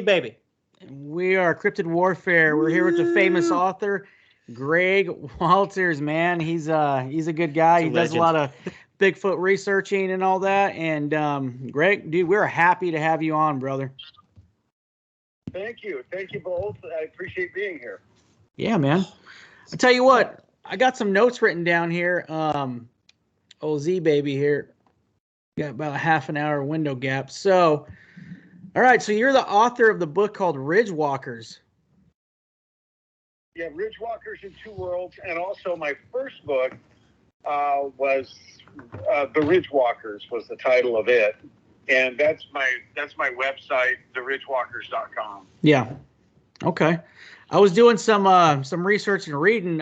Baby. We are Cryptid Warfare. We're here with the famous author, Greg Walters, man. He's a good guy. He does a lot of Bigfoot researching and all that. And Greg, dude, we're happy to have you on, brother. Thank you. Thank you both. I appreciate being here. Yeah, man. I tell you what, I got some notes written down here. OZ baby here. Got about a half an hour window gap. So, all right. So you're the author of the book called Ridge Walkers. Yeah, Ridge Walkers in Two Worlds, and also my first book was The Ridge Walkers was the title of it, and that's my website, theridgewalkers.com. Yeah. Okay. I was doing some research and reading.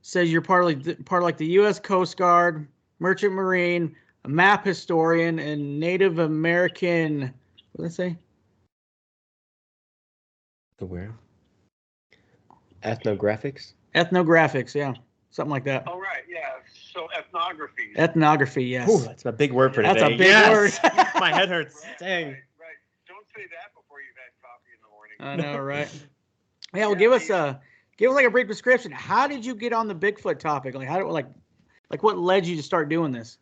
Says you're part like the U.S. Coast Guard, Merchant Marine, a map historian, and Native American. What did I say? The where? Ethnographics? Ethnographics, yeah. Something like that. Oh, right, yeah. So ethnography. Ethnography, yes. Ooh, that's a big word for today. That's a big word. My head hurts. Dang. Right. Don't say that before you've had coffee in the morning. I know, right? Yeah, well, give us like a brief description. How did you get on the Bigfoot topic? Like, what led you to start doing this?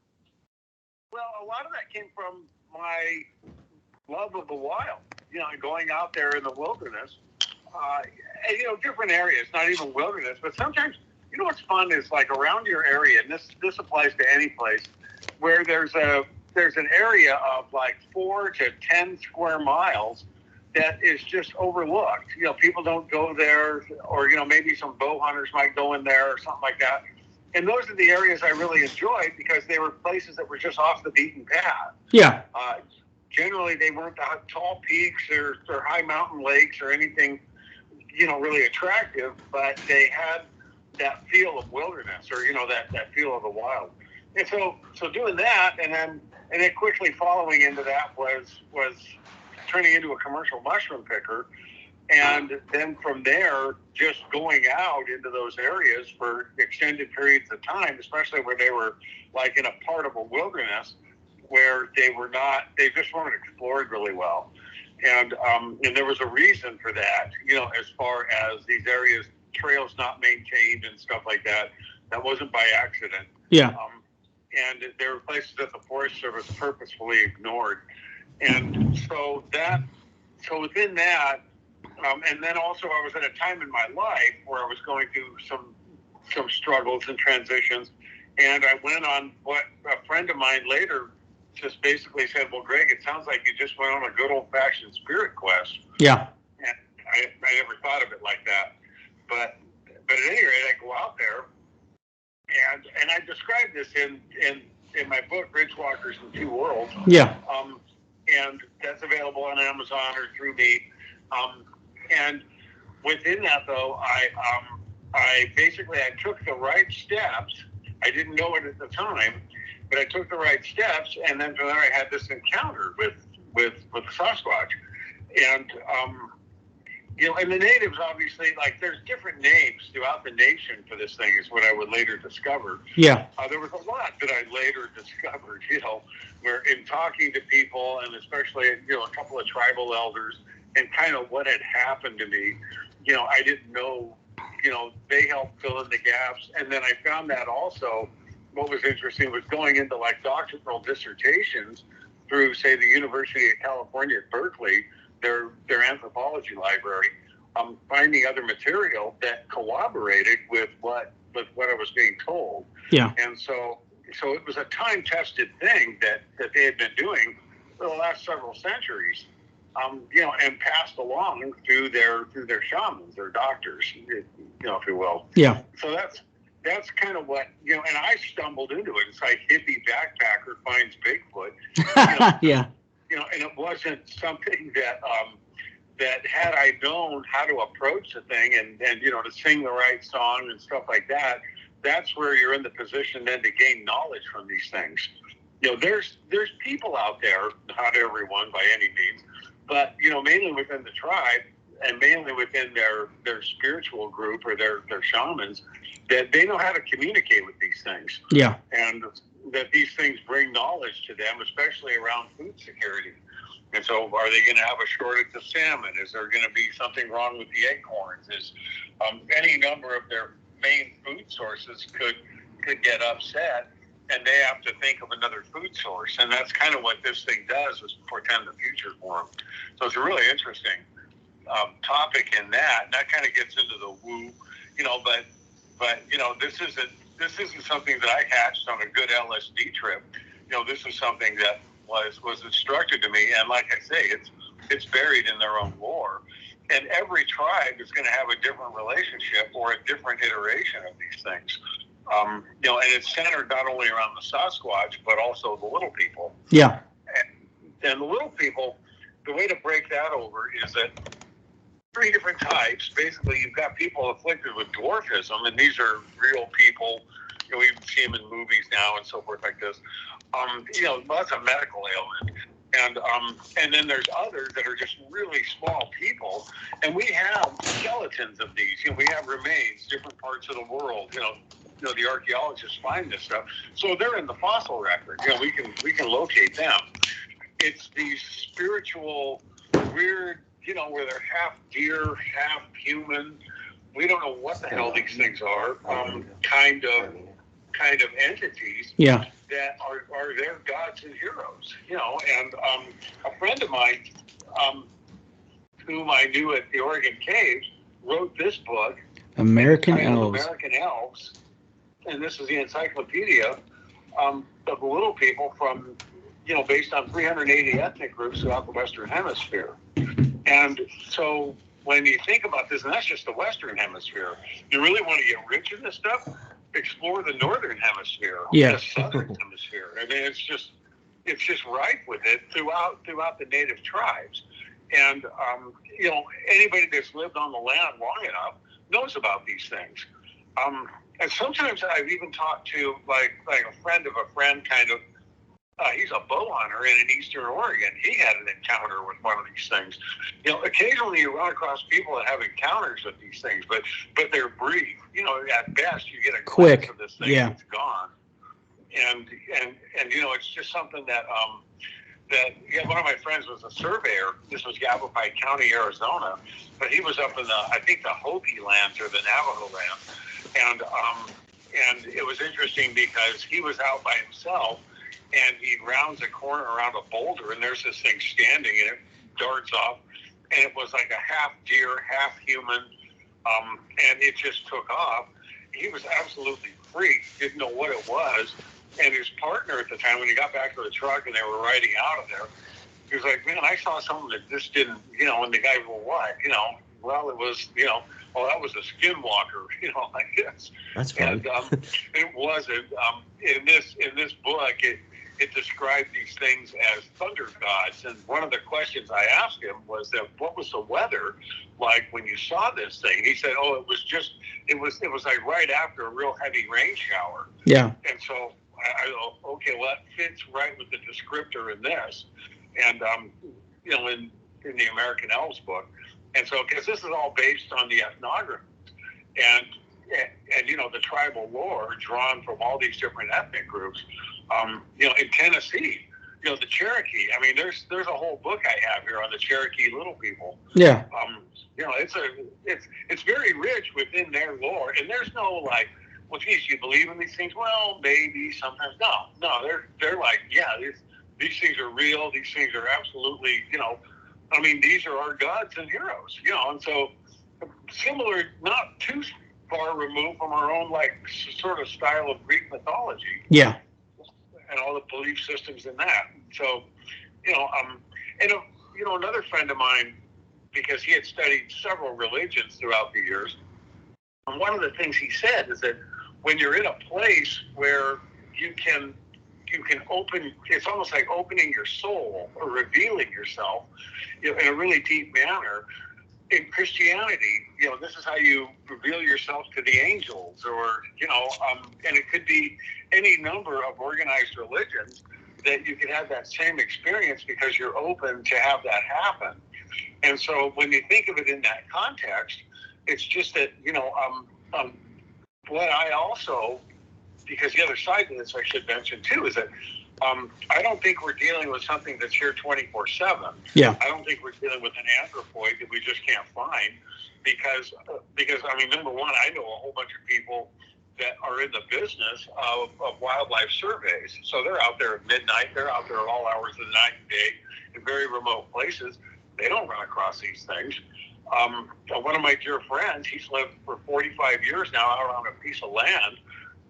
Well, a lot of that came from my love of the wild. Going out there in the wilderness, and, different areas, not even wilderness, but sometimes, what's fun is like around your area, and this applies to any place where there's an area of like 4 to 10 square miles that is just overlooked. People don't go there, or, maybe some bow hunters might go in there or something like that. And those are the areas I really enjoyed because they were places that were just off the beaten path. Yeah. Generally, they weren't tall peaks or high mountain lakes or anything, really attractive, but they had that feel of wilderness or, that feel of the wild. And so doing that and then quickly following into that was turning into a commercial mushroom picker. And then from there, just going out into those areas for extended periods of time, especially where they were like in a part of a wilderness where they just weren't explored really well. And there was a reason for that, as far as these areas, trails not maintained and stuff like that. That wasn't by accident. Yeah. And there were places that the Forest Service purposefully ignored. And so within that, and then also I was at a time in my life where I was going through some struggles and transitions, and I went on what a friend of mine later just basically said, well, Greg, it sounds like you just went on a good old-fashioned spirit quest. Yeah. And I never thought of it like that. But at any rate, I go out there, and I describe this in my book, Ridge Walkers in Two Worlds. Yeah. And that's available on Amazon or through me. And within that, though, I took the right steps. I didn't know it at the time, but I took the right steps, and then from there I had this encounter with Sasquatch, and and the natives obviously, like, there's different names throughout the nation for this thing, is what I would later discover. Yeah. There was a lot that I later discovered, where in talking to people, and especially a couple of tribal elders, and kind of what had happened to me, I didn't know, they helped fill in the gaps. And then I found that also, what was interesting was going into like doctoral dissertations through, say, the University of California at Berkeley, their anthropology library, finding other material that corroborated with what I was being told. Yeah. And so it was a time-tested thing that they had been doing for the last several centuries. And passed along through their shamans or doctors, if you will. Yeah. So that's kind of what, and I stumbled into it. It's like hippie backpacker finds Bigfoot. Yeah. And it wasn't something that had I known how to approach the thing and to sing the right song and stuff like that, that's where you're in the position then to gain knowledge from these things. There's people out there, not everyone by any means, but mainly within the tribe and mainly within their spiritual group or their shamans, that they know how to communicate with these things. Yeah. And that these things bring knowledge to them, especially around food security. And so are they going to have a shortage of salmon? Is there going to be something wrong with the acorns? Is any number of their main food sources could get upset, and they have to think of another food source. And that's kind of what this thing does, is portend the future for them. So it's a really interesting topic in that. And that kind of gets into the woo, but this isn't something that I hatched on a good LSD trip. This is something that was instructed to me, and like I say, it's buried in their own lore. And every tribe is going to have a different relationship or a different iteration of these things. And it's centered not only around the Sasquatch, but also the little people. Yeah. And the little people, the way to break that over is that 3 different types. Basically, you've got people afflicted with dwarfism, and these are real people. We even see them in movies now and so forth like this. Lots of medical ailment. And then there's others that are just really small people. And we have skeletons of these. We have remains, different parts of the world. The archaeologists find this stuff. So they're in the fossil record. We can locate them. It's these spiritual, weird, where they're half deer, half human. We don't know what the hell these things are. Kind of entities. Yeah. That are their gods and heroes. And a friend of mine, whom I knew at the Oregon Caves, wrote this book, American Elves. American Elves, and this is the encyclopedia of the little people from, based on 380 ethnic groups throughout the Western Hemisphere. And so when you think about this, and that's just the Western Hemisphere, you really want to get rich in this stuff, explore the Northern Hemisphere, yeah. the Southern Hemisphere. I mean, it's just ripe with it throughout the native tribes. And, anybody that's lived on the land long enough knows about these things. And sometimes I've even talked to like a friend of a friend, kind of, he's a bow hunter in Eastern Oregon. He had an encounter with one of these things. Occasionally you run across people that have encounters with these things, but they're brief. At best you get a glimpse of this thing, yeah. It's gone. And it's just something that one of my friends was a surveyor. This was Yavapai County, Arizona, but he was up in the Hopi lands or the Navajo land, and it was interesting because he was out by himself. And he rounds a corner around a boulder, and there's this thing standing, and it darts off, and it was like a half deer, half human, and it just took off. He was absolutely freaked, didn't know what it was, and his partner at the time, when he got back to the truck and they were riding out of there, he was like, "Man, I saw something that just didn't," and the guy, "Well, what?" Well, it was, well, that was a skinwalker, like this. That's fun. And it wasn't. In this book, it described these things as thunder gods. And one of the questions I asked him was that, what was the weather like when you saw this thing? And he said, "Oh, it was like right after a real heavy rain shower." Yeah. And so I go, okay, well, that fits right with the descriptor in this. And, in the American Elves book. And so, because this is all based on the ethnography and the tribal lore drawn from all these different ethnic groups. In Tennessee, the Cherokee. I mean, there's a whole book I have here on the Cherokee little people. Yeah. It's very rich within their lore, and there's no like, well, geez, you believe in these things? Well, maybe sometimes. No, they're like, yeah, these things are real. These things are absolutely, these are our gods and heroes, and so similar, not too far removed from our own like sort of style of Greek mythology. Yeah. And all the belief systems in that. So, another friend of mine, because he had studied several religions throughout the years, and one of the things he said is that when you're in a place where you can open, it's almost like opening your soul or revealing yourself in a really deep manner. In Christianity, this is how you reveal yourself to the angels, or, and it could be any number of organized religions that you could have that same experience because you're open to have that happen. And so when you think of it in that context, it's just that, what I also, because the other side of this I should mention too, is that I don't think we're dealing with something that's here 24/7. Yeah. I don't think we're dealing with an anthropoid that we just can't find because I mean, number one, I know a whole bunch of people that are in the business of wildlife surveys. So they're out there at midnight. They're out there at all hours of the night and day in very remote places. They don't run across these things. One of my dear friends, he's lived for 45 years now out on a piece of land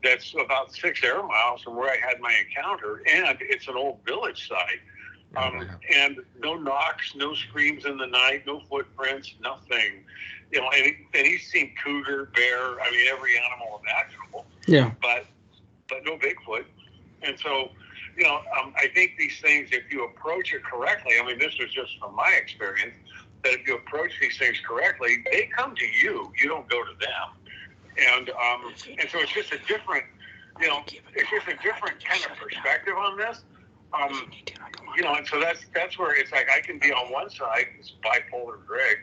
that's about 6 air miles from where I had my encounter, and it's an old village site. And no knocks, no screams in the night, no footprints, nothing. You know, and he's seen cougar, bear, I mean, every animal imaginable. Yeah. But no Bigfoot. And so, you know, I think these things, if you approach it correctly, I mean, this was just from my experience, that if you approach these things correctly, they come to you. You don't go to them. And so it's just a different, you know, it's just a different kind of perspective on this. You know, and so that's where it's like I can be on one side, it's bipolar Greg,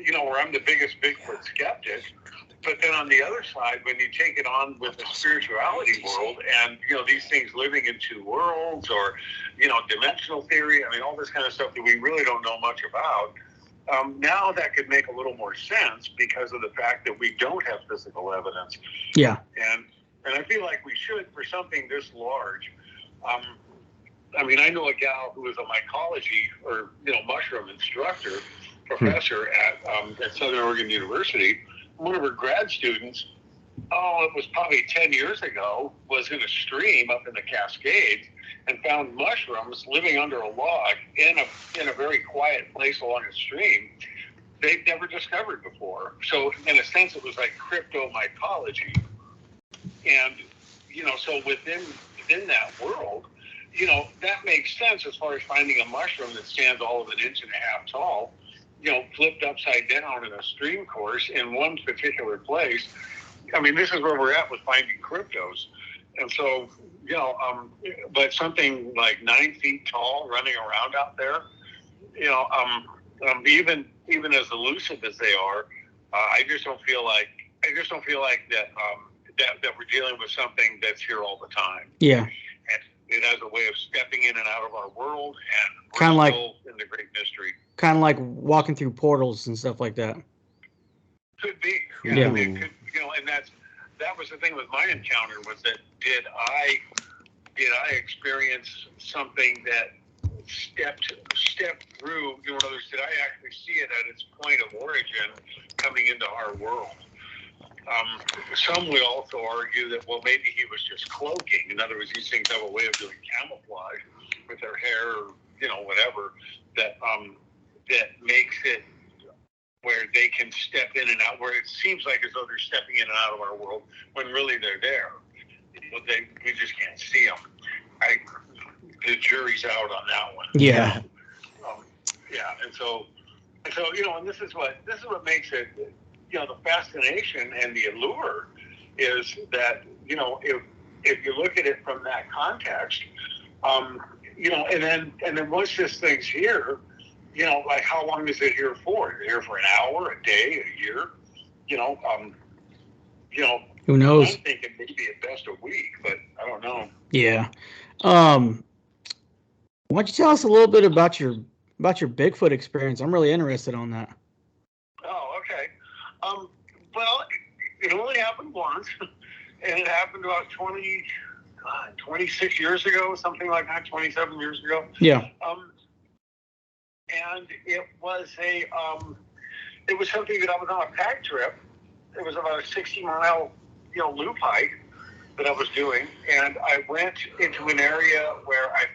you know, where I'm the biggest Bigfoot skeptic. But then on the other side, when you take it on with the spirituality world and, you know, these things living in two worlds or, you know, dimensional theory, I mean, all this kind of stuff that we really don't know much about. Now that could make a little more sense because of the fact that we don't have physical evidence. Yeah. And I feel like we should for something this large. I mean, I know a gal who was a mycology or, you know, mushroom instructor, professor at Southern Oregon University. One of her grad students, it was probably 10 years ago, was in a stream up in the Cascades and found mushrooms living under a log in a very quiet place along a stream they'd never discovered before. So in a sense, it was like cryptomycology. And, you know, so within that world, you know, that makes sense as far as finding a mushroom that stands all of 1.5 inches tall, you know, flipped upside down in a stream course in one particular place. I mean, this is where we're at with finding cryptos. And so, you know, but something like 9 feet tall running around out there, you know, even as elusive as they are, I just don't feel like that we're dealing with something that's here all the time. Yeah. And it has a way of stepping in and out of our world, and we're Kinda like- still in the great mystery. Kind of like walking through portals and stuff like that. Could be. Yeah. I mean, it could, you know, and that was the thing with my encounter was that did I experience something that stepped through, you know, in other words, did I actually see it at its point of origin coming into our world? Some will also argue that, well, maybe he was just cloaking. In other words, these things have a way of doing camouflage with their hair or, you know, whatever, that makes it where they can step in and out, where it seems like as though they're stepping in and out of our world when really they're there. But we just can't see them. The jury's out on that one. Yeah. Yeah, and so you know, and this is what makes it, you know, the fascination and the allure is that, you know, if you look at it from that context, you know, and then once this thing's here, you know, like how long is it here for? Is it here for an hour, a day, a year? You know, Who knows? I'm thinking maybe at best a week, but I don't know. Yeah. Why don't you tell us a little bit about your Bigfoot experience? I'm really interested on that. Oh, okay. Well, it only happened once, and it happened about 26 years ago, something like that, 27 years ago. Yeah. And it was something that I was on a pack trip. It was about a 60-mile, you know, loop hike that I was doing, and I went into an area where I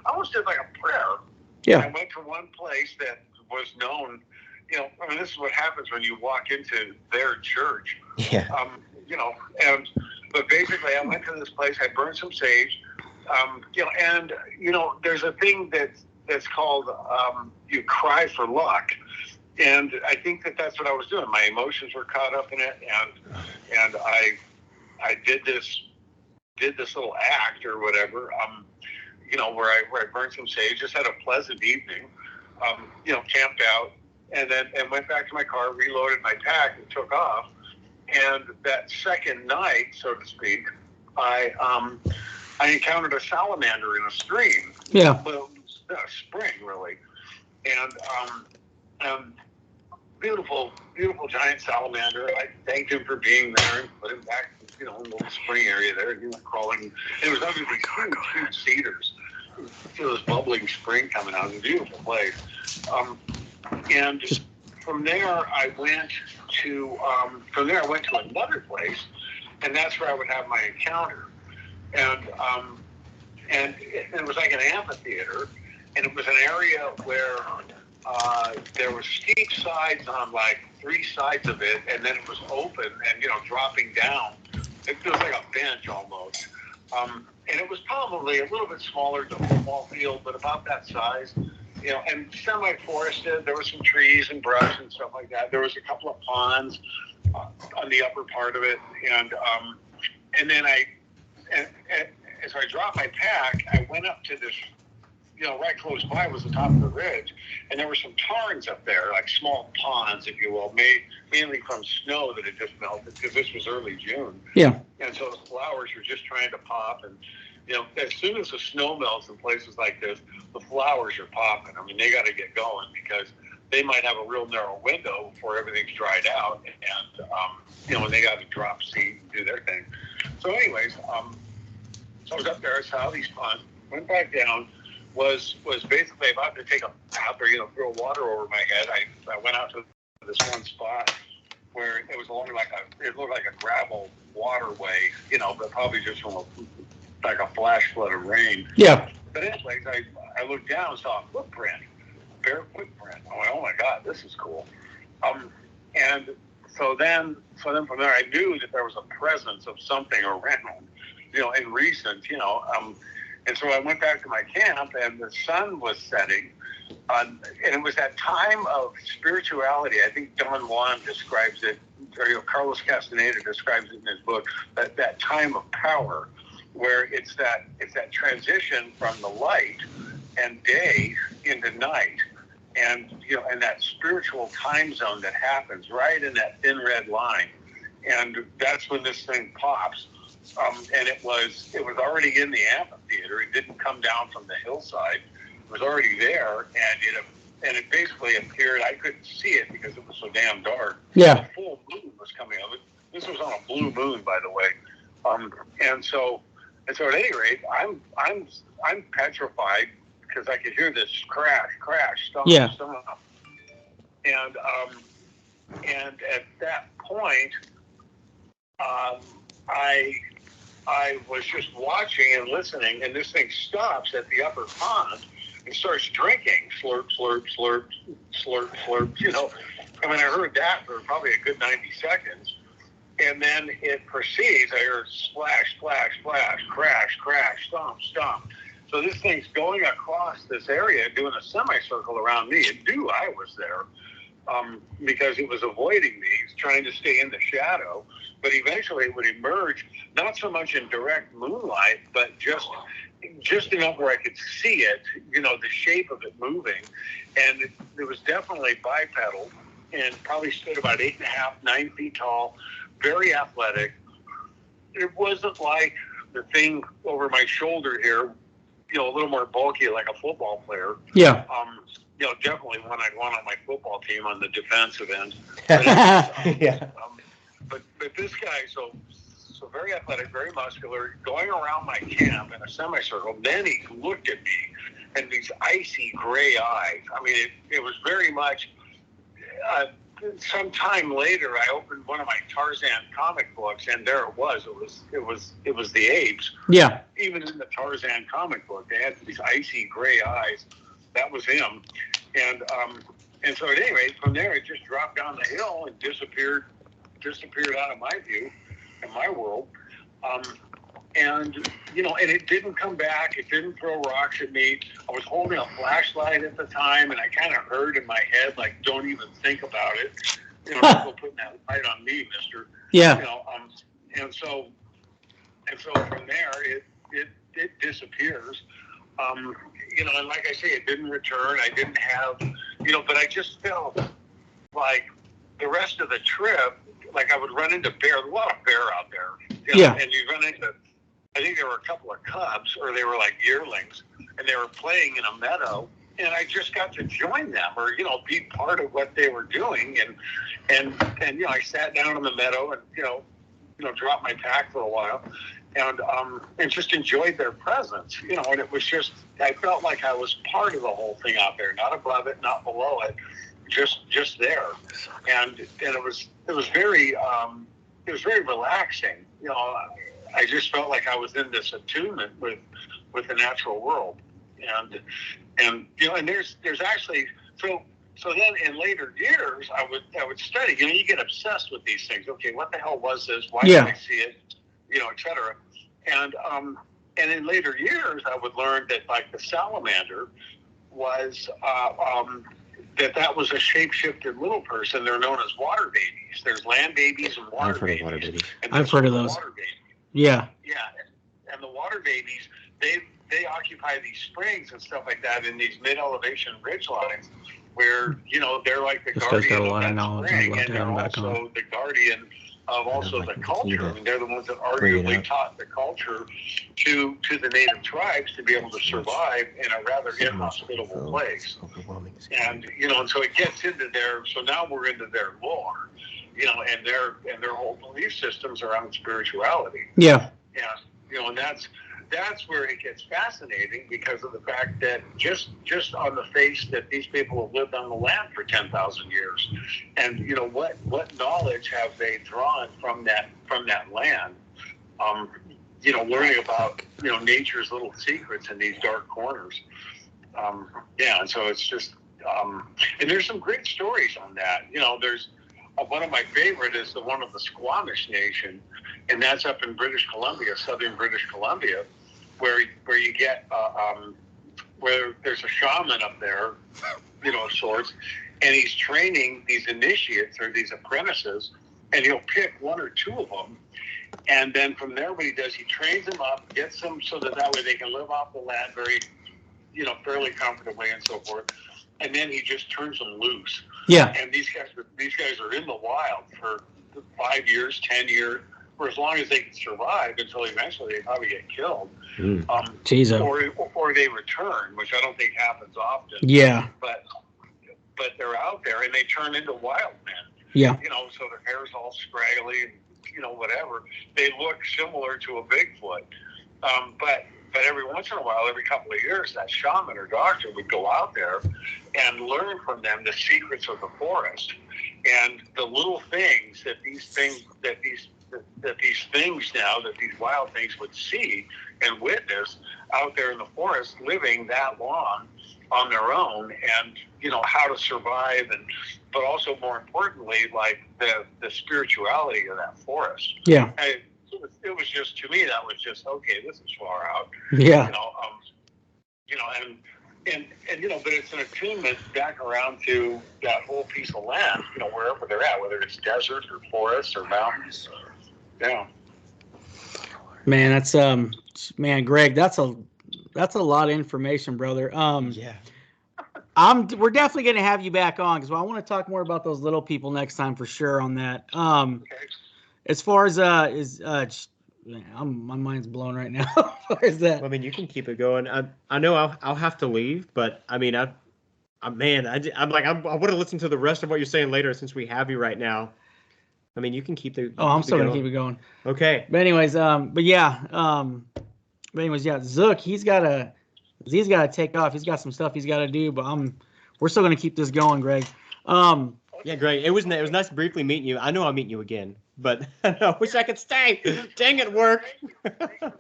almost did like a prayer. Yeah. I went to one place that was known, you know, I mean, this is what happens when you walk into their church. Yeah. You know, but basically I went to this place, I burned some sage, you know, and, you know, there's a thing that's called, you cry for luck. And I think that's what I was doing. My emotions were caught up in it, and I did this little act or whatever, you know, where I burned some sage, just had a pleasant evening, you know, camped out, and went back to my car, reloaded my pack, and took off. And that second night, so to speak, I I encountered a salamander in a stream. Yeah. Well, a spring, really. And beautiful, beautiful giant salamander. I thanked him for being there and put him back, in the little spring area there. He went crawling. It was under these huge cedars. There was bubbling spring coming out. It was a beautiful place. And from there, I went to another place, and that's where I would have my encounter. And it was like an amphitheater, and it was an area where there were steep sides on like 3 sides of it, and then it was open and dropping down. It was like a bench almost. And it was probably a little bit smaller than a football field, but about that size. And semi-forested. There were some trees and brush and stuff like that. There was a couple of ponds on the upper part of it, and then as I dropped my pack, I went up to this, right close by was the top of the ridge, and there were some tarns up there, like small ponds, if you will, made mainly from snow that had just melted, because this was early June. Yeah. And so the flowers were just trying to pop, and as soon as the snow melts in places like this, the flowers are popping. I mean, they got to get going because they might have a real narrow window before everything's dried out, and when they got to drop seed and do their thing. So, anyways, so I was up there. I saw these ponds, went back down. Was basically about to take a bath or throw water over my head. I went out to this one spot where it was along it looked like a gravel waterway, but probably just from like a flash flood of rain. Yeah. But anyways, I looked down and saw a footprint, a bare footprint. I went, oh my God, this is cool. And so then from there, I knew that there was a presence of something around, in recent, and so I went back to my camp, and the sun was setting, and it was that time of spirituality. I think Don Juan describes it, or Carlos Castaneda describes it in his book, that time of power, where it's that transition from the light and day into night, and and that spiritual time zone that happens right in that thin red line, and that's when this thing pops. And it was already in the amphitheater. It didn't come down from the hillside. It was already there, and it basically appeared. I couldn't see it because it was so damn dark. Yeah. The full moon was coming up. This was on a blue moon, by the way. And so at any rate, I'm petrified because I could hear this crash, stomp. And at that point, I was just watching and listening, and this thing stops at the upper pond and starts drinking. Slurp, slurp, slurp, slurp, slurp. I mean, I heard that for probably a good 90 seconds. And then it proceeds. I heard splash, splash, splash, crash, crash, stomp, stomp. So this thing's going across this area, doing a semicircle around me. It knew I was there because it was avoiding me. It's trying to stay in the shadow. But eventually it would emerge, not so much in direct moonlight, but just enough where I could see it, the shape of it moving. And it was definitely bipedal and probably stood about 8.5, 9 feet tall, very athletic. It wasn't like the thing over my shoulder here, a little more bulky like a football player. Yeah. Definitely one I'd want on my football team on the defensive end. Yeah. But this guy, so very athletic, very muscular, going around my camp in a semicircle. Then he looked at me, and these icy gray eyes. I mean, it was very much. Some time later, I opened one of my Tarzan comic books, and there it was. It was the apes. Yeah. Even in the Tarzan comic book, they had these icy gray eyes. That was him, and so at any rate, from there it just dropped down the hill and disappeared out of my view in my world. And it didn't come back. It didn't throw rocks at me. I was holding a flashlight at the time, and I kind of heard in my head, like, don't even think about it. Don't go putting that light on me, mister. Yeah. And so from there, it disappears. And like I say, it didn't return. I didn't have, but I just felt like the rest of the trip, like I would run into bear. There's a lot of bear out there. And you run into I think there were a couple of cubs, or they were like yearlings, and they were playing in a meadow. And I just got to join them, or be part of what they were doing. And I sat down in the meadow and dropped my pack for a while, and just enjoyed their presence. And it was just, I felt like I was part of the whole thing out there, not above it, not below it, just there. And it was very relaxing. I just felt like I was in this attunement with the natural world. And there's actually, so then in later years I would study. You get obsessed with these things. Okay, what the hell was this? Why did I see it? Et cetera. And in later years I would learn that, like, the salamander was that was a shape-shifted little person. They're known as water babies. There's land babies and water babies. Water babies. I've heard of those. Water babies. Yeah. Yeah, and the water babies, they occupy these springs and stuff like that in these mid-elevation ridge lines where, they're like the guardian of that spring, and they're also the guardian of also the culture. I mean, they're the ones that arguably taught the culture to the native tribes to be able to survive in a rather inhospitable place. And and so it gets into so now we're into their lore, and their whole belief systems around spirituality. Yeah. Yeah. And that's where it gets fascinating, because of the fact that just on the face that these people have lived on the land for 10,000 years, and what knowledge have they drawn from that land? Learning about nature's little secrets in these dark corners. And so it's just and there's some great stories on that. There's one of my favorite is the one of the Squamish Nation, and that's up in British Columbia, southern British Columbia, where you get where there's a shaman up there, of sorts, and he's training these initiates or these apprentices, and he'll pick one or two of them, and then from there what he does, he trains them up, gets them so that way they can live off the land very, fairly comfortably and so forth, and then he just turns them loose. Yeah. And these guys are in the wild for 5 years, 10 years, for as long as they can survive, until eventually they probably get killed. Or they return, which I don't think happens often. Yeah. But they're out there and they turn into wild men. Yeah. So their hair's all scraggly and whatever. They look similar to a Bigfoot. But every once in a while, every couple of years, that shaman or doctor would go out there and learn from them the secrets of the forest and the little things that these wild things would see and witness out there in the forest, living that long on their own, and how to survive, but also more importantly, like the spirituality of that forest. Yeah. It was just, to me, that was just, okay, this is far out. Yeah. But it's an attunement back around to that whole piece of land, wherever they're at, whether it's desert or forests or mountains. Yeah. Man, that's Greg, that's a lot of information, brother. Yeah. We're definitely going to have you back on, because I want to talk more about those little people next time for sure on that. Okay. As far as my mind's blown right now. As far as that. Well, I mean, you can keep it going. I know I'll have to leave, but I mean, I want to listen to the rest of what you're saying later, since we have you right now. I mean, you can keep the. Oh, I'm still gonna keep it going. Okay. But anyways, Zook, he's got to take off. He's got some stuff he's got to do, but we're still gonna keep this going, Greg. Yeah, Greg. It was nice briefly meeting you. I know I'll meet you again, but I wish I could stay. Dang it, work. Thanks for being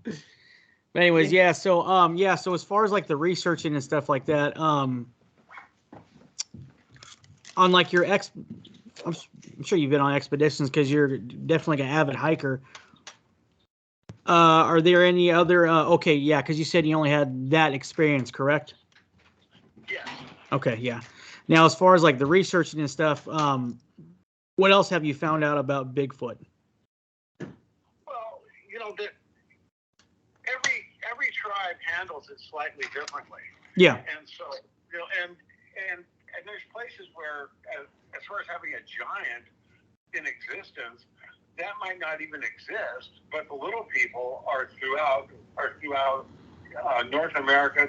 here. But anyways, yeah. So as far as like the researching and stuff like that, on like your I'm sure you've been on expeditions, because you're definitely an avid hiker. Are there any other? Okay, yeah, because you said you only had that experience, correct? Yes. Okay, yeah. Now, as far as like the researching and stuff, what else have you found out about Bigfoot? Well, that every tribe handles it slightly differently. Yeah. And so, and there's places where, as far as having a giant in existence, that might not even exist, but the little people are throughout North America.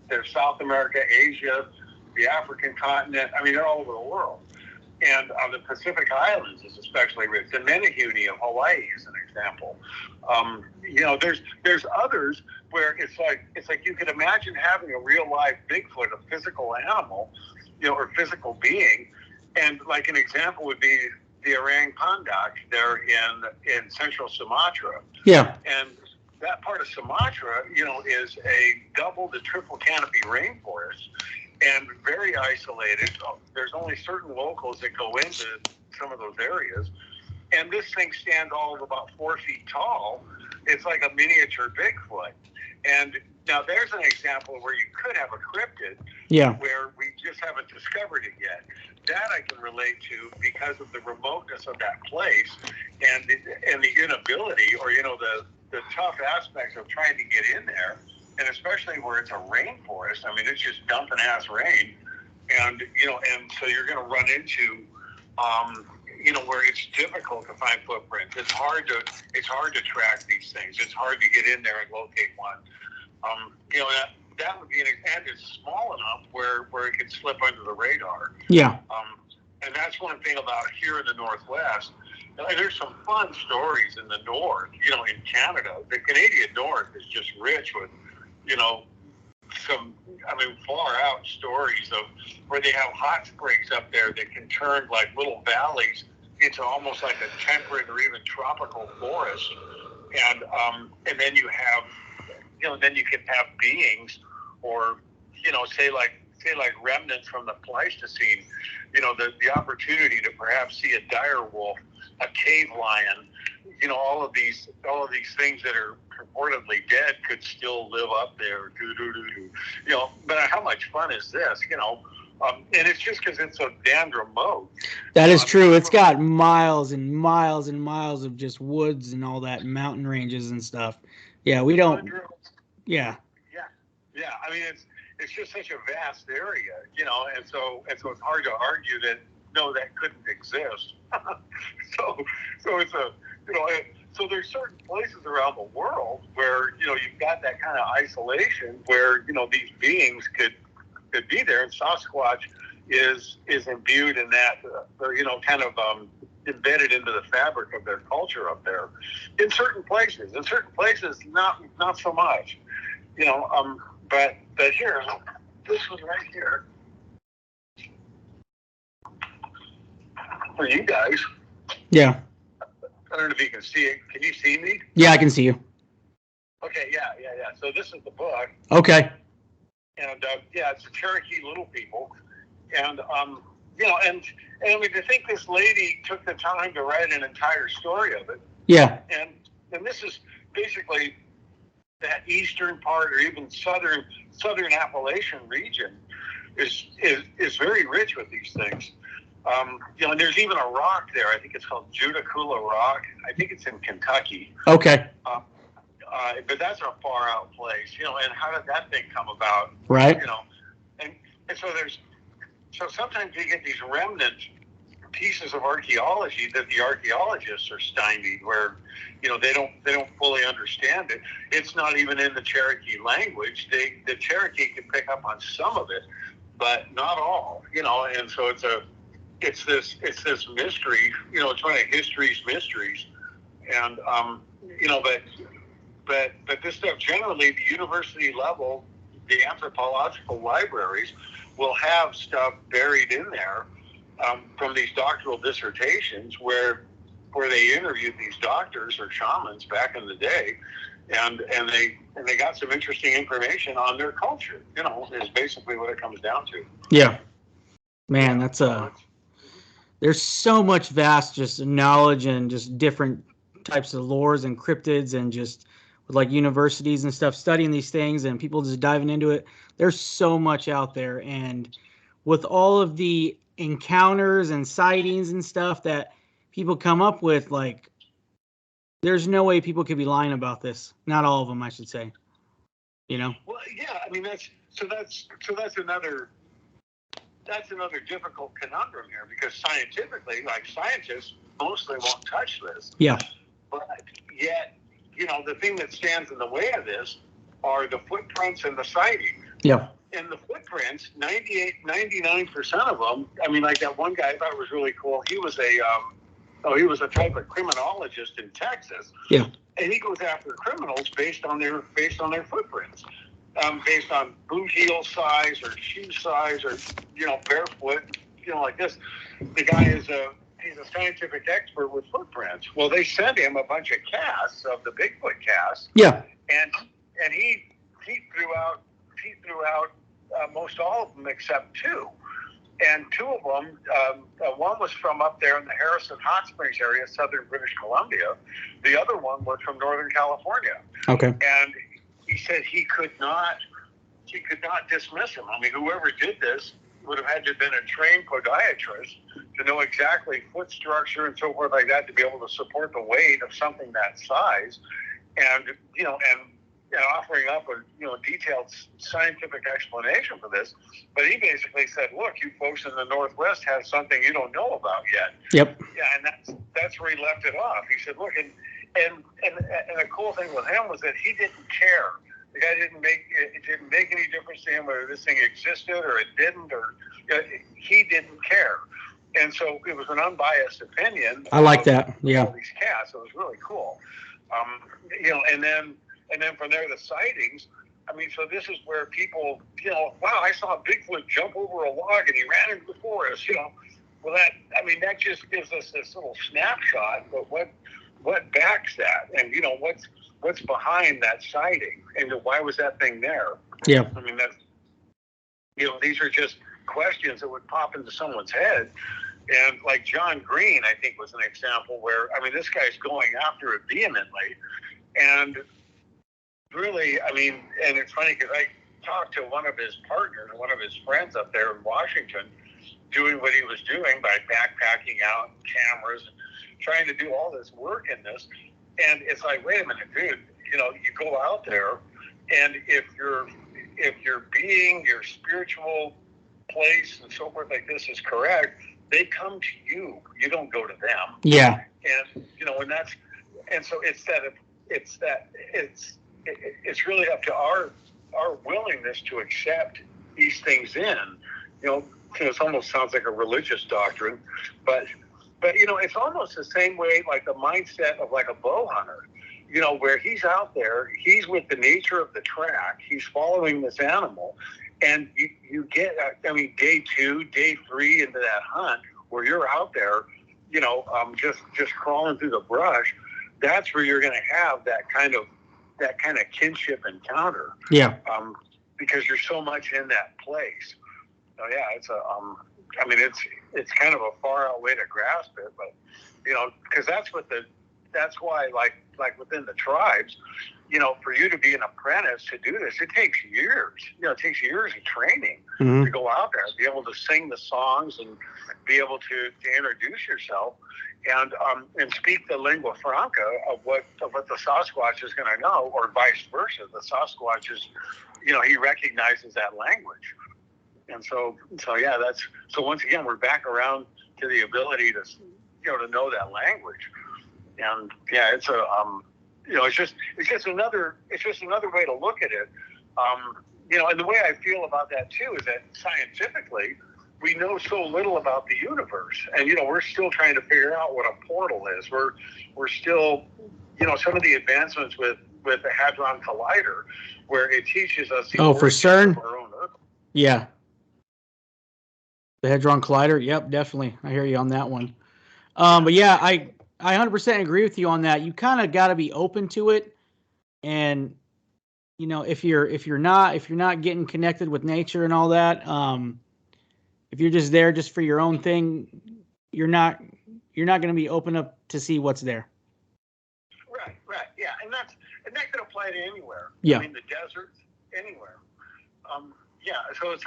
They're South America, Asia, the African continent. I mean, they're all over the world. And on the Pacific Islands is especially rich. The Menehune of Hawaii is an example. There's others where it's like you could imagine having a real live Bigfoot, a physical animal, or physical being. And like an example would be the orang pandak there in central Sumatra. Yeah. And that part of Sumatra, is a double to triple canopy rainforest and very isolated. There's only certain locals that go into some of those areas. And this thing stands all of about 4 feet tall. It's like a miniature Bigfoot. And now there's an example where you could have a cryptid, where we just haven't discovered it yet. That I can relate to because of the remoteness of that place and the inability, or the tough aspects of trying to get in there, and especially where it's a rainforest. I mean, it's just dumping ass rain, and so you're going to run into where it's difficult to find footprints. It's hard to track these things. It's hard to get in there and locate one. That would be and it's small enough where it could slip under the radar. Yeah. And that's one thing about here in the Northwest. There's some fun stories in the North, in Canada. The Canadian North is just rich with, some, far out stories of where they have hot springs up there that can turn like little valleys into almost like a temperate or even tropical forest. And then you have, then you can have beings, or, say like remnants from the Pleistocene, the opportunity to perhaps see a dire wolf, a cave lion, all of these things that are purportedly dead could still live up there. But how much fun is this? And it's just because it's so damn remote. That is true. It's got miles and miles and miles of just woods and all that, mountain ranges and stuff. Yeah, we don't. Yeah. Yeah. I mean, it's just such a vast area, and so it's hard to argue that no, that couldn't exist. so it's so there's certain places around the world where you've got that kind of isolation where these beings could be there, and Sasquatch is imbued in that, kind of embedded into the fabric of their culture up there. In certain places, not so much, But here, this one right here, for you guys. Yeah. I don't know if you can see it. Can you see me? Yeah, I can see you. Okay, yeah. So this is the book. Okay. And it's the Cherokee Little People. And and I mean, to think this lady took the time to write an entire story of it. Yeah. And this is basically that eastern part, or even southern Appalachian region is very rich with these things. And there's even a rock there. I think it's called Judicula Rock. I think it's in Kentucky. Okay. But that's a far out place, and how did that thing come about? Right. And so sometimes you get these remnant pieces of archaeology that the archaeologists are stymied, where they don't fully understand it. It's not even in the Cherokee language. The Cherokee can pick up on some of it, but not all. And so it's this mystery. It's one of history's mysteries, and but this stuff generally, the university level, the anthropological libraries will have stuff buried in there from these doctoral dissertations where they interviewed these doctors or shamans back in the day, and they got some interesting information on their culture. Is basically what it comes down to. Yeah, man, that's there's so much vast just knowledge and just different types of lores and cryptids, and just with like universities and stuff studying these things and people just diving into it. There's so much out there, and with all of the encounters and sightings and stuff that people come up with, like, there's no way people could be lying about this. Not all of them, I should say. Well, yeah, I mean that's another difficult conundrum here, because scientifically, like, scientists mostly won't touch this. Yeah. But yet, the thing that stands in the way of this are the footprints and the sightings. Yeah. And the footprints, 99% of them, I mean, like that one guy I thought was really cool. He was a type of criminologist in Texas. Yeah. And he goes after criminals based on their footprints, based on boot heel size or shoe size or barefoot, like this. The guy he's a scientific expert with footprints. Well, they sent him a bunch of casts of the Bigfoot casts. Yeah. And he threw out most all of them except two. And two of them, one was from up there in the Harrison Hot Springs area, southern British Columbia. The other one was from Northern California. Okay. And he said he could not dismiss him. I mean, whoever did this would have had to have been a trained podiatrist to know exactly foot structure and so forth like that to be able to support the weight of something that size. And offering up a detailed scientific explanation for this, but he basically said, "Look, you folks in the Northwest have something you don't know about yet." Yep. Yeah, and that's where he left it off. He said, "Look, and the cool thing with him was that he didn't care. The guy didn't make any difference to him whether this thing existed or it didn't, or he didn't care." And so it was an unbiased opinion. I like that. Yeah. All these casts. It was really cool. And then from there, the sightings. I mean, so this is where people, wow, I saw a Bigfoot jump over a log and he ran into the forest. Well, that just gives us this little snapshot. But what backs that, and what's behind that sighting, and why was that thing there? Yeah. I mean, that's these are just questions that would pop into someone's head. And like John Green, I think, was an example where, I mean, this guy's going after it vehemently. And really, I mean, and it's funny because I talked to one of his partners, one of his friends up there in Washington, doing what he was doing by backpacking out cameras and trying to do all this work in this. And it's like, wait a minute, dude, you go out there, and if your being, your spiritual place and so forth like this is correct, they come to you. You don't go to them. Yeah. And it's really up to our willingness to accept these things in. It almost sounds like a religious doctrine, but it's almost the same way, like the mindset of like a bow hunter. Where he's out there, he's with the nature of the track, he's following this animal, and you get, day 2, day 3 into that hunt where you're out there, just crawling through the brush. That's where you're going to have that kind of kinship encounter. Yeah. Because you're so much in that place. So yeah, it's kind of a far out way to grasp it, but because that's why like within the tribes, for you to be an apprentice to do this, it takes years. It takes years of training to go out there, be able to sing the songs and be able to introduce yourself and speak the lingua franca of what the Sasquatch is going to know, or vice versa. The Sasquatch is, he recognizes that language. And so yeah, so once again, we're back around to the ability to, to know that language. And yeah, it's just another way to look at it. And the way I feel about that too is that scientifically, we know so little about the universe, and we're still trying to figure out what a portal is. We're still, some of the advancements with the Hadron Collider, where it teaches us the for CERN. of our own Earth. Yeah. The Hadron Collider. Yep, definitely. I hear you on that one. But yeah, I 100% agree with you on that. You kind of got to be open to it, and if you're not getting connected with nature and all that, if you're just there just for your own thing, you're not going to be open up to see what's there. Right, yeah, and that could apply to anywhere. Yeah. I mean, the desert, anywhere. Yeah, so it's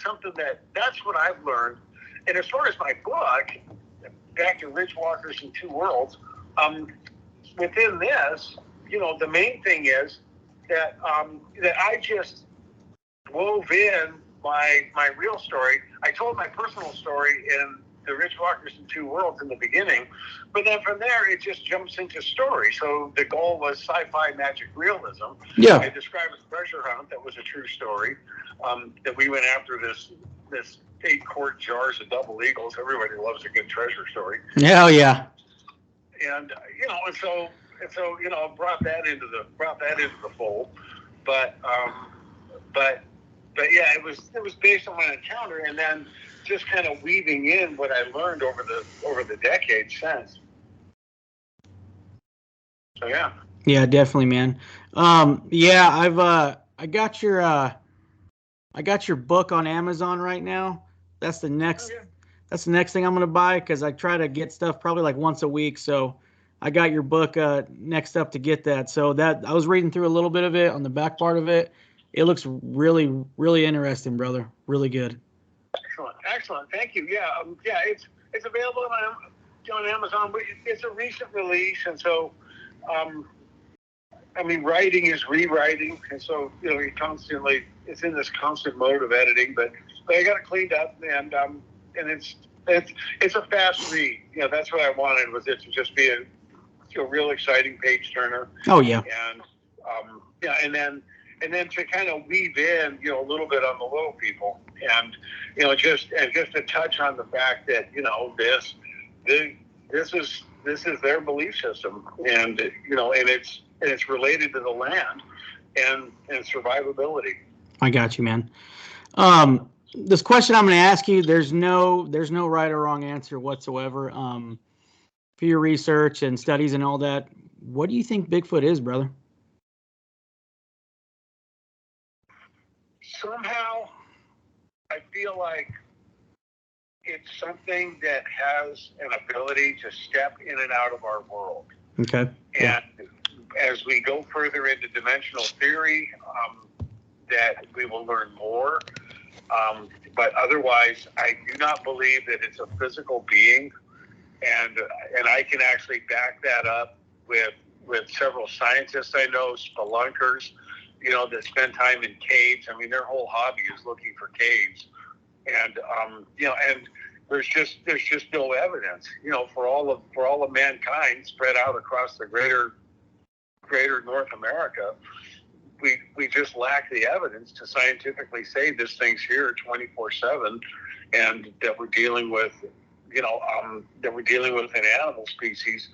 something that's what I've learned. And as far as my book, back to Ridge Walkers and Two Worlds, within this, the main thing is that I just wove in my real story. I told my personal story the Rich Walkers in Two Worlds in the beginning, but then from there it just jumps into story. So the goal was sci-fi magic realism. Yeah. I described a treasure hunt that was a true story. That we went after this 8-quart jars of double eagles. Everybody loves a good treasure story. Yeah, yeah. And brought that into the fold. But yeah, it was based on my encounter, and then just kind of weaving in what I learned over the decades since. So yeah. Yeah, definitely, man. Yeah, I got your book on Amazon right now. That's the next thing I'm gonna buy, because I try to get stuff probably like once a week. So I got your book next up to get that. So that I was reading through a little bit of it on the back part of it. It looks really, really interesting, brother. Really good. Excellent. Thank you. Yeah, it's available on Amazon. It's a recent release, and so writing is rewriting, and so it's in this constant mode of editing. But I got it cleaned up, and it's a fast read. That's what I wanted, was it to just be a real exciting page turner. Oh yeah. And then to kind of weave in, a little bit on the little people, and just to touch on the fact that this is their belief system, and it's related to the land and survivability. I got you, man. This question I'm going to ask you, there's no right or wrong answer whatsoever. For your research and studies and all that, what do you think Bigfoot is, brother? Somehow, I feel like it's something that has an ability to step in and out of our world. Okay. And as we go further into dimensional theory, that we will learn more. But otherwise, I do not believe that it's a physical being. And I can actually back that up with several scientists I know, spelunkers, that spend time in caves. I mean, their whole hobby is looking for caves, and and there's just no evidence, for all of mankind spread out across the greater North America. We just lack the evidence to scientifically say this thing's here 24/7, and that we're dealing with, an animal species.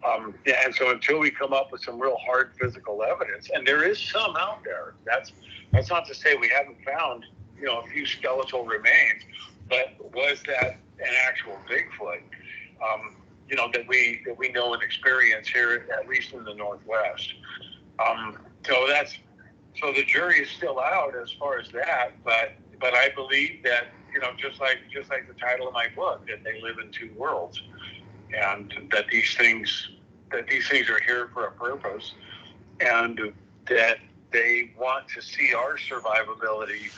And so until we come up with some real hard physical evidence, and there is some out there, that's not to say we haven't found, a few skeletal remains, but was that an actual Bigfoot, that we know and experience here, at least in the Northwest. So the jury is still out as far as that, but I believe that, just like the title of my book, that they live in two worlds, and that these things are here for a purpose, and that they want to see our survivability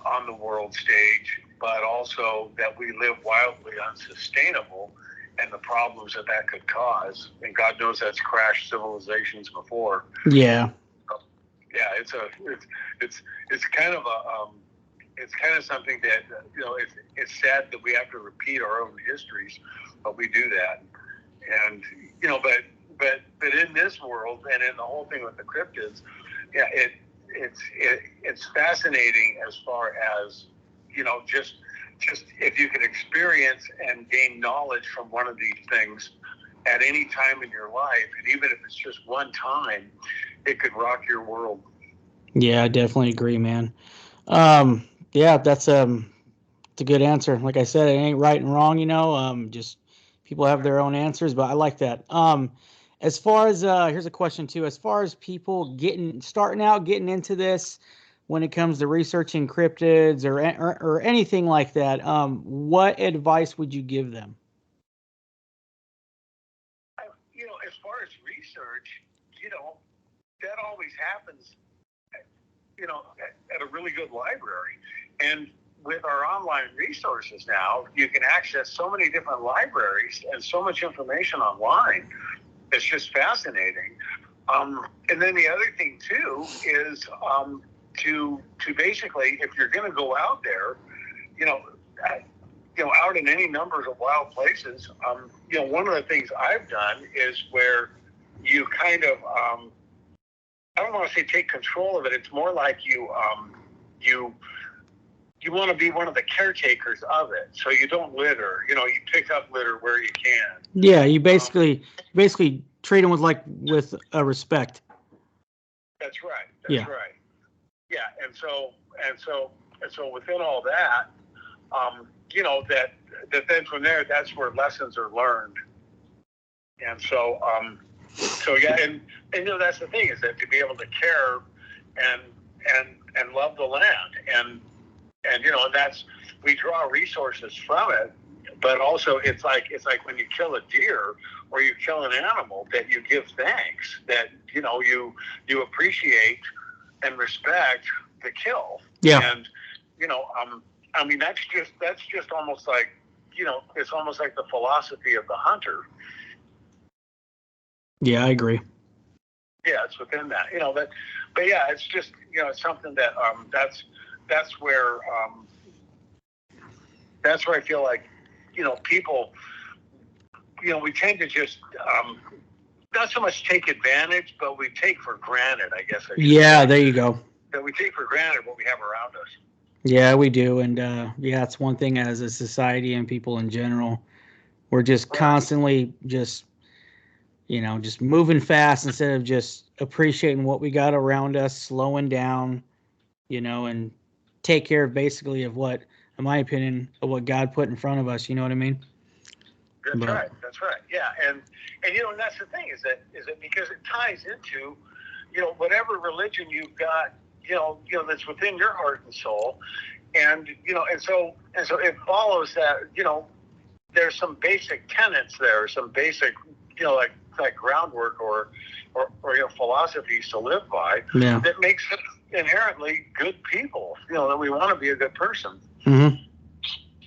on the world stage, but also that we live wildly unsustainable, and the problems that could cause. And God knows that's crashed civilizations before. Yeah. Yeah, it's kind of it's kind of something that it's sad that we have to repeat our own histories, but we do that. And but in this world, and in the whole thing with the cryptids, yeah, it's fascinating as far as just if you can experience and gain knowledge from one of these things at any time in your life, and even if it's just one time, it could rock your world. Yeah, I definitely agree, man. Yeah, that's a good answer. Like I said, it ain't right and wrong, just people have their own answers, but I like that. As far as here's a question too, as far as people starting out getting into this, when it comes to researching cryptids or anything like that, what advice would you give them? As far as research, that always happens, at a really good library. And with our online resources now, you can access so many different libraries and so much information online. It's just fascinating. And then the other thing too is to basically, if you're going to go out there, out in any numbers of wild places, one of the things I've done is where you kind of, I don't want to say take control of it. It's more like you want to be one of the caretakers of it. So you don't litter, you pick up litter where you can. Yeah. You basically treat them with respect. That's right. Yeah. Right. Yeah. And so within all that, that then from there, that's where lessons are learned. And so yeah, and that's the thing, is that to be able to care and love the land, and that's, we draw resources from it, but also it's like when you kill a deer or you kill an animal, that you give thanks, that you appreciate and respect the kill. Yeah. And I mean, that's just almost like, it's almost like the philosophy of the hunter. Yeah, I agree. Yeah, it's within that, but yeah, it's just, it's something that, that's where I feel like, people, we tend to just, not so much take advantage, but we take for granted, I guess. Yeah, there you go. That we take for granted what we have around us. Yeah, we do. And yeah, it's one thing as a society and people in general. We're just constantly just moving fast instead of just appreciating what we got around us, slowing down, and take care of basically of what, in my opinion, of what God put in front of us. You know what I mean? That's right. Yeah. And that's the thing, is that because it ties into, whatever religion you've got, that's within your heart and soul. And, and so it follows that, there's some basic tenets there, some basic, like groundwork or philosophies to live by, that makes us inherently good people, that we want to be a good person. Mm-hmm.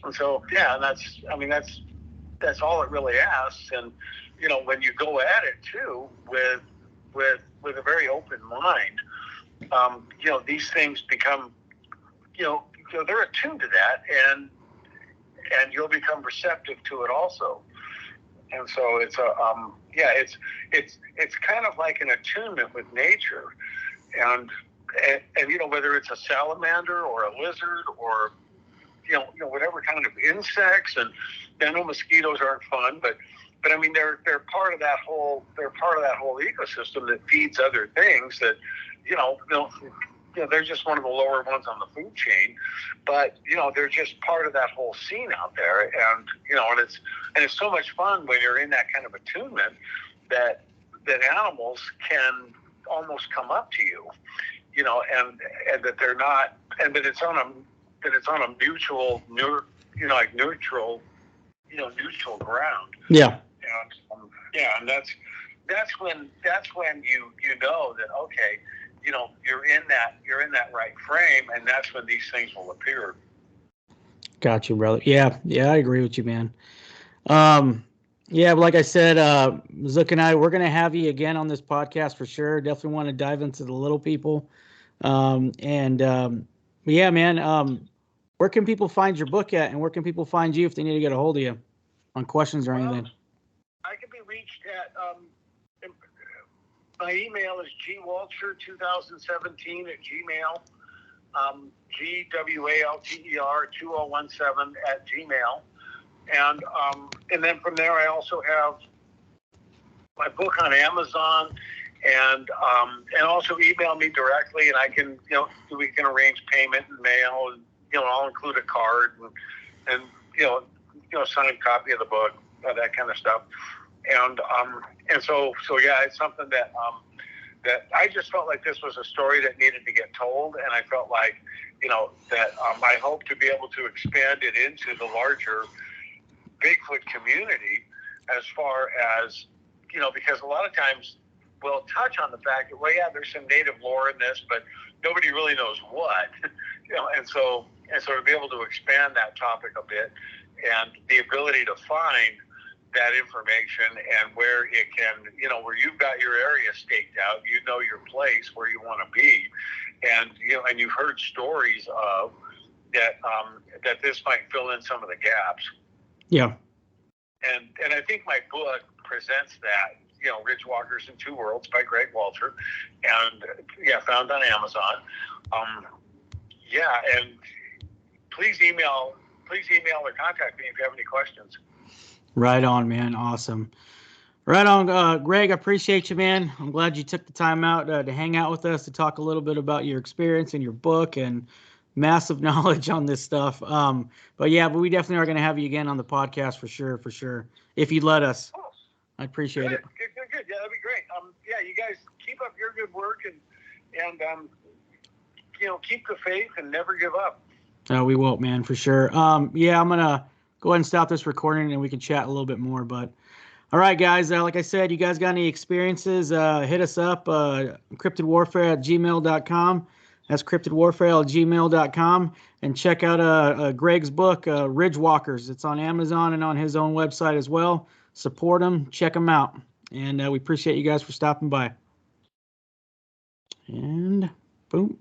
And so, yeah, and that's all it really asks. And, when you go at it too, with a very open mind, these things become, they're attuned to that, and you'll become receptive to it also. And so it's it's kind of like an attunement with nature, and whether it's a salamander or a lizard or whatever kind of insects, and I know mosquitoes aren't fun, but I mean they're part of that whole ecosystem that feeds other things that they're just one of the lower ones on the food chain, but they're just part of that whole scene out there, and and it's so much fun when you're in that kind of attunement that animals can almost come up to you, and that they're not, and that it's on a mutual, neutral ground. Yeah. And that's when you know that, okay, you're in that right frame, and that's when these things will appear. Got you, brother. Yeah, I agree with you, man. Yeah, but like I said, Zook and I, we're gonna have you again on this podcast for sure. Definitely want to dive into the little people. Yeah, man. Where can people find your book at, and where can people find you if they need to get a hold of you on questions or anything? I can be reached at my email is gwalter2017 at gmail. GWALTER2017 at gmail. And then from there, I also have my book on Amazon, and also email me directly, and I can, we can arrange payment and mail, and I'll include a card and signed copy of the book, that kind of stuff. And so yeah, it's something that I just felt like this was a story that needed to get told, and I felt like, that I hope to be able to expand it into the larger Bigfoot community, as far as, because a lot of times we'll touch on the fact that, well, yeah, there's some native lore in this, but nobody really knows what, and so to be able to expand that topic a bit, and the ability to find that information, and where it can, where you've got your area staked out, your place where you want to be, and and you've heard stories of that, that this might fill in some of the gaps. Yeah. And I think my book presents that, you know, Ridge Walkers in Two Worlds by Greg Walter, and found on Amazon. And please email or contact me if you have any questions. Right on, man. Awesome. Right on, Greg. I appreciate you, man. I'm glad you took the time out to hang out with us to talk a little bit about your experience and your book and massive knowledge on this stuff. But we definitely are going to have you again on the podcast for sure. If you'd let us, I'd appreciate it. Good. Yeah, that'd be great. You guys keep up your good work and keep the faith and never give up. We won't, man, for sure. I'm gonna go ahead and stop this recording and we can chat a little bit more. But all right, guys. Like I said, you guys got any experiences? Hit us up. cryptidwarfare@gmail.com. That's cryptidwarfare@gmail.com. And check out Greg's book, Ridge Walkers. It's on Amazon and on his own website as well. Support him. Check him out. And we appreciate you guys for stopping by. And boom.